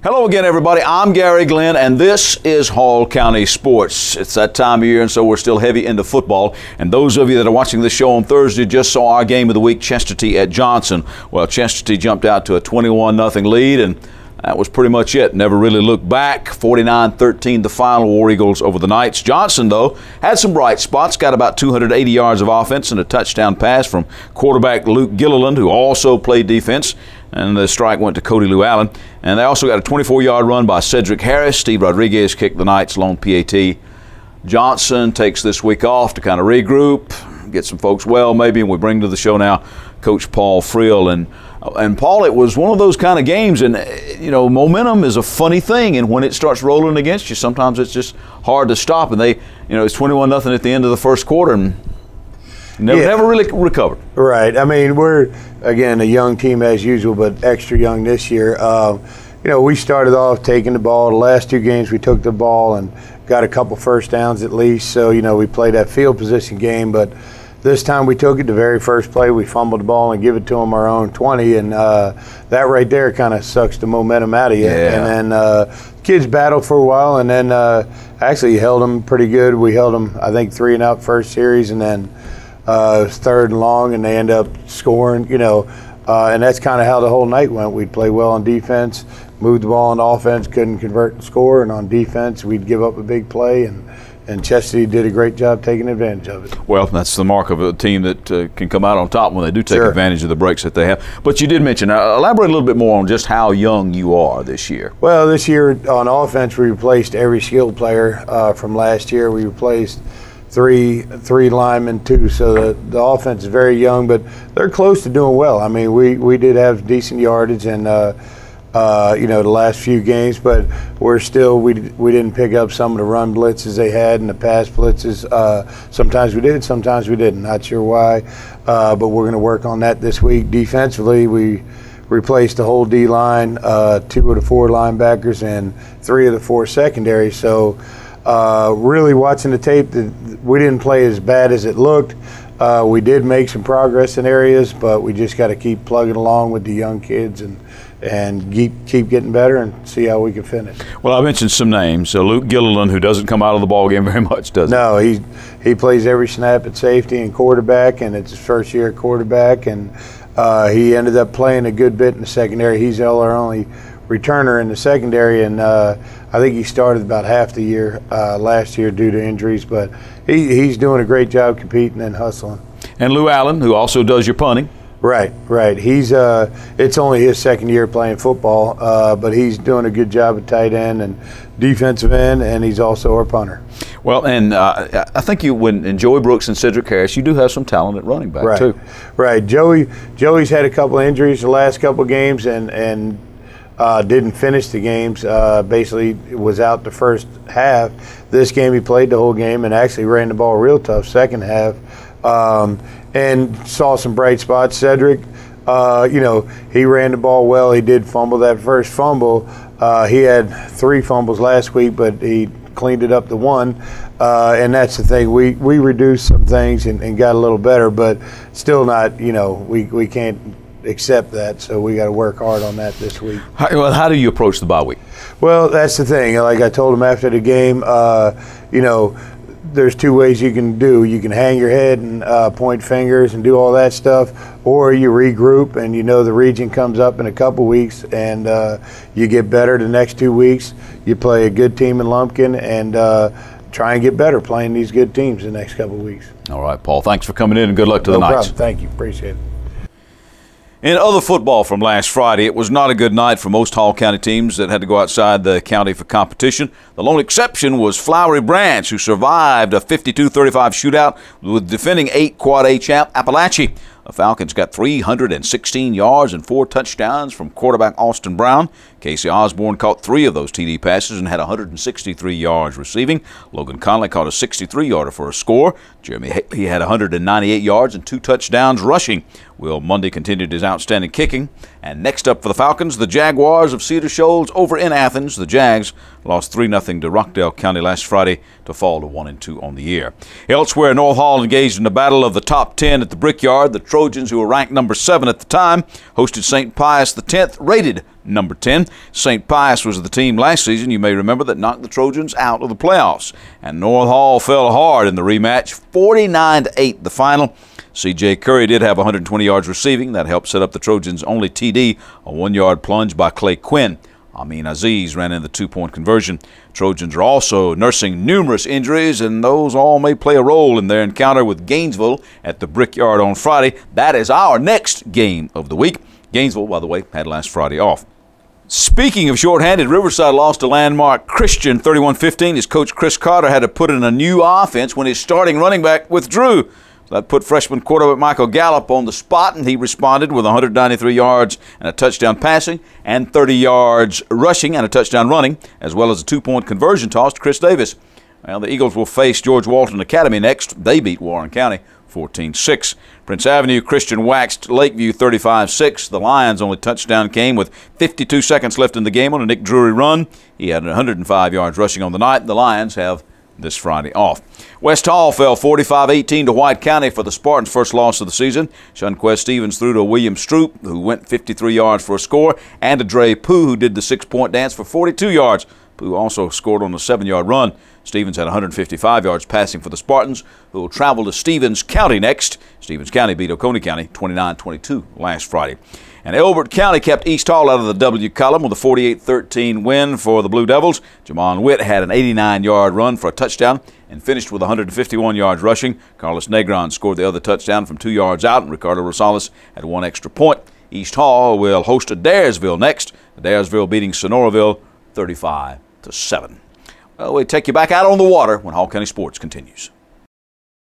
Hello again, everybody. I'm Garry Glenn, and this is Hall County Sports. It's that time of year, and so we're still heavy into football. And those of you that are watching this show on Thursday just saw our game of the week, Chestatee at Johnson. Well, Chestatee jumped out to a 21-0 lead, and that was pretty much it. Never really looked back. 49-13 the final, War Eagles over the Knights. Johnson, though, had some bright spots, got about 280 yards of offense and a touchdown pass from quarterback Luke Gilliland, who also played defense. And the strike went to Cody Llewellyn. And they also got a 24-yard run by Cedric Harris. Steve Rodriguez kicked the Knights' lone PAT. Johnson takes this week off to kind of regroup, get some folks well maybe, and we bring to the show now Coach Paul Friel. And Paul, it was one of those kind of games, and you know, momentum is a funny thing, and when it starts rolling against you, sometimes it's just hard to stop. And they, you know, it's 21-0 at the end of the first quarter, and never really recovered. Right. I mean, we're, again, a young team as usual, but extra young this year. You know, we started off taking the ball. The last two games we took the ball and got a couple first downs at least. So, you know, we played that field position game. But this time we took it the very first play. We fumbled the ball and give it to them our own 20. And that right there kind of sucks the momentum out of you. Yeah. And then kids battled for a while, and then actually held them pretty good. We held them, I think, 3-and-out first series, and then it was 3rd and long, and they end up scoring, you know, and that's kind of how the whole night went. We'd play well on defense, moved the ball on offense, couldn't convert and score, and on defense we'd give up a big play, and Chestatee did a great job taking advantage of it. Well, that's the mark of a team that can come out on top when they do take advantage of the breaks that they have. But you did mention, elaborate a little bit more on just how young you are this year. Well, this year on offense we replaced every skilled player from last year. We replaced three linemen too, so the offense is very young, but they're close to doing well. I mean, we did have decent yardage and you know, the last few games, but we're still we didn't pick up some of the run blitzes they had and the pass blitzes. Sometimes we did, sometimes we didn't. Not sure why, but we're going to work on that this week. Defensively, we replaced the whole D line, 2 of the 4 linebackers and 3 of the 4 secondaries. So. Really watching the tape, we didn't play as bad as it looked. We did make some progress in areas, but we just got to keep plugging along with the young kids and keep getting better and see how we can finish. Well, I mentioned some names. So Luke Gilliland, who doesn't come out of the ball game very much, does he? No, he plays every snap at safety and quarterback, and it's his first year at quarterback, and he ended up playing a good bit in the secondary. He's our only returner in the secondary, and I think he started about half the year last year due to injuries, but he's doing a great job competing and hustling. And Lou Allen, who also does your punting. Right. He's it's only his second year playing football, but he's doing a good job at tight end and defensive end, and he's also our punter. Well, and I think when Joey Brooks and Cedric Harris, you do have some talent at running back too. Right. Joey's had a couple of injuries the last couple of games, and didn't finish the games, basically was out the first half. This game he played the whole game and actually ran the ball real tough second half, and saw some bright spots. Cedric, you know, he ran the ball well. He did fumble that first fumble. He had 3 fumbles last week, but he cleaned it up to 1, and that's the thing. We reduced some things and got a little better, but still not, you know, we can't accept that, so we got to work hard on that this week. How do you approach the bye week? Well, that's the thing. Like I told him after the game, you know, there's 2 ways you can do. You can hang your head and point fingers and do all that stuff, or you regroup and you know the region comes up in a couple weeks and you get better the next 2 weeks. You play a good team in Lumpkin and try and get better playing these good teams the next couple weeks. All right, Paul, thanks for coming in and good luck to the Knights. No problem. Thank you. Appreciate it. In other football from last Friday, it was not a good night for most Hall County teams that had to go outside the county for competition. The lone exception was Flowery Branch, who survived a 52-35 shootout with defending 8 Quad A champ Appalachia. The Falcons got 316 yards and 4 touchdowns from quarterback Austin Brown. Casey Osborne caught 3 of those TD passes and had 163 yards receiving. Logan Conley caught a 63-yarder for a score. Jeremy Haley had 198 yards and 2 touchdowns rushing. Will Mundy continued his outstanding kicking. And next up for the Falcons, the Jaguars of Cedar Shoals over in Athens. The Jags lost 3-0 to Rockdale County last Friday to fall to 1-2 on the year. Elsewhere, North Hall engaged in the battle of the top 10 at the Brickyard. The Trojans, who were ranked number 7 at the time, hosted St. Pius X, rated number 10. St. Pius was the team last season, you may remember, that knocked the Trojans out of the playoffs. And North Hall fell hard in the rematch, 49-8 the final. C.J. Curry did have 120 yards receiving. That helped set up the Trojans' only TD, a 1-yard plunge by Clay Quinn. Amin Aziz ran in the 2-point conversion. Trojans are also nursing numerous injuries, and those all may play a role in their encounter with Gainesville at the Brickyard on Friday. That is our next game of the week. Gainesville, by the way, had last Friday off. Speaking of shorthanded, Riverside lost to Landmark Christian 31-15. His coach Chris Carter had to put in a new offense when his starting running back withdrew. That put freshman quarterback Michael Gallup on the spot, and he responded with 193 yards and a touchdown passing and 30 yards rushing and a touchdown running, as well as a 2-point conversion toss to Chris Davis. Well, the Eagles will face George Walton Academy next. They beat Warren County 14-6. Prince Avenue Christian waxed Lakeview 35-6. The Lions' only touchdown came with 52 seconds left in the game on a Nick Drury run. He had 105 yards rushing on the night. The Lions have this Friday off. West Hall fell 45-18 to White County for the Spartans' first loss of the season. Shunquest Stevens threw to William Stroop, who went 53 yards for a score, and to Dre Pooh, who did the 6-point dance for 42 yards. Pooh also scored on a 7-yard run. Stevens had 155 yards passing for the Spartans, who will travel to Stevens County next. Stevens County beat Oconee County 29-22 last Friday. And Elbert County kept East Hall out of the W column with a 48-13 win for the Blue Devils. Jamon Witt had an 89-yard run for a touchdown and finished with 151 yards rushing. Carlos Negron scored the other touchdown from 2 yards out, and Ricardo Rosales had 1 extra point. East Hall will host Adairsville next. Adairsville beating Sonoraville 35-7. Well, we take you back out on the water when Hall County Sports continues.